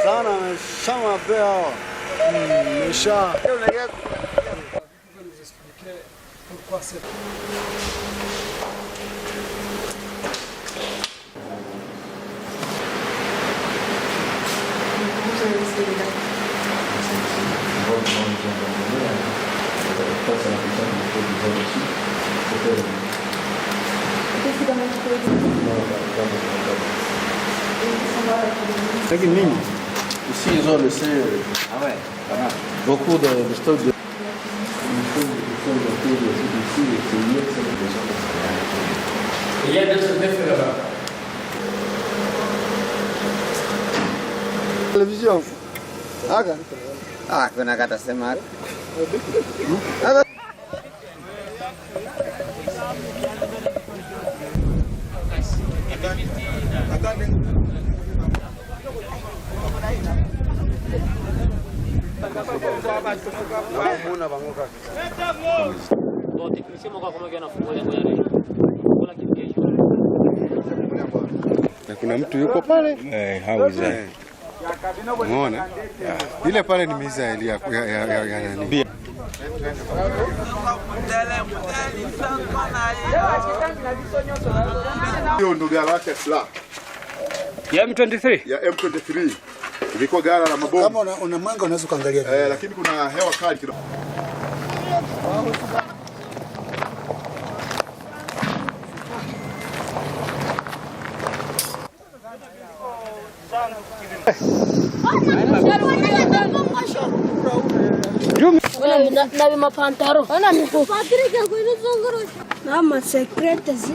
Sana chama bel, deixa. Ici, ils ont laissé beaucoup de stocks de... Il y a d'autres défis là-bas. Télévision. Ah, kuna kata sema. Kuna mtu yuko pale? Hauza. Umeona? Ile pale ni mizaili ya nani? Hiyo ndo gala yake silaha. Ya M23? Ya M23. Ilikuwa gala la mabomu. Kama una mwanga unaweza kuangalia. Lakini kuna hewa kali kidogo. Nabi mapantaro. Ana niko. Patrick ya kwenu zongoro. Na ma secrete zi.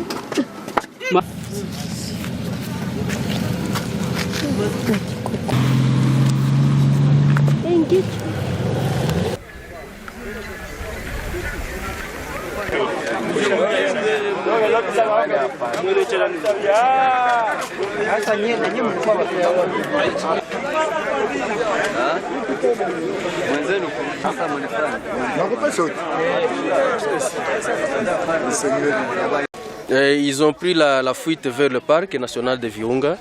Engit. Ils ont pris la fuite vers le parc national de Virunga,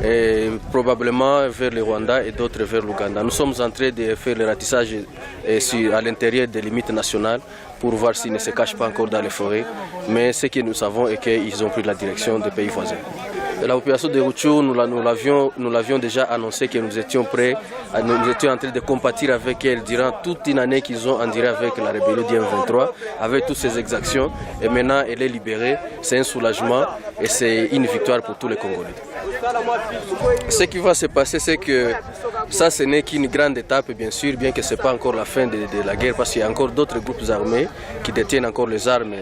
et probablement vers le Rwanda et d'autres vers l'Ouganda. Nous sommes en train de faire le ratissage à l'intérieur des limites nationales pour voir s'ils ne se cachent pas encore dans les forêts. Mais ce que nous savons est qu'ils ont pris la direction des pays voisins. La population de Rutshuru, nous l'avions déjà annoncé que nous étions prêts, nous étions en train de compatir avec elle durant toute une année qu'ils ont enduré avec la rébellion du M23, avec toutes ces exactions. Et maintenant, elle est libérée, c'est un soulagement et c'est une victoire pour tous les Congolais. Ce qui va se passer, c'est que ça, ce n'est qu'une grande étape, bien sûr, bien que ce n'est pas encore la fin de la guerre, parce qu'il y a encore d'autres groupes armés qui détiennent encore les armes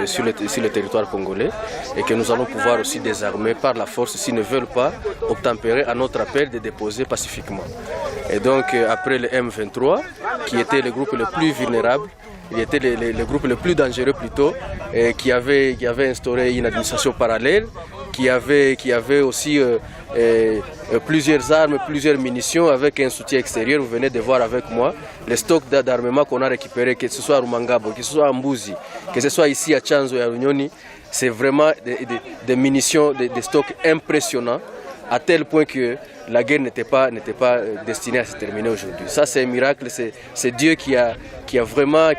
sur le territoire congolais et que nous allons pouvoir aussi désarmer par la force s'ils ne veulent pas obtempérer à notre appel de déposer pacifiquement. Et donc, après le M23, qui était le groupe le plus vulnérable, il était le groupe le plus dangereux plutôt, qui avait instauré une administration parallèle, qui avait aussi plusieurs armes, plusieurs munitions avec un soutien extérieur. Vous venez de voir avec moi les stocks d'armement qu'on a récupérés, que ce soit à Rumangabo, que ce soit à Mbuzi, que ce soit ici à Chanzo et à Runyoni. C'est vraiment des munitions, des stocks impressionnants, à tel point que la guerre n'était pas destinée à se terminer aujourd'hui. Ça, c'est un miracle, c'est Dieu qui a vraiment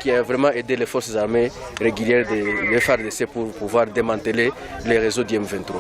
aidé les forces armées régulières de FARDC pour pouvoir démanteler les réseaux du M23.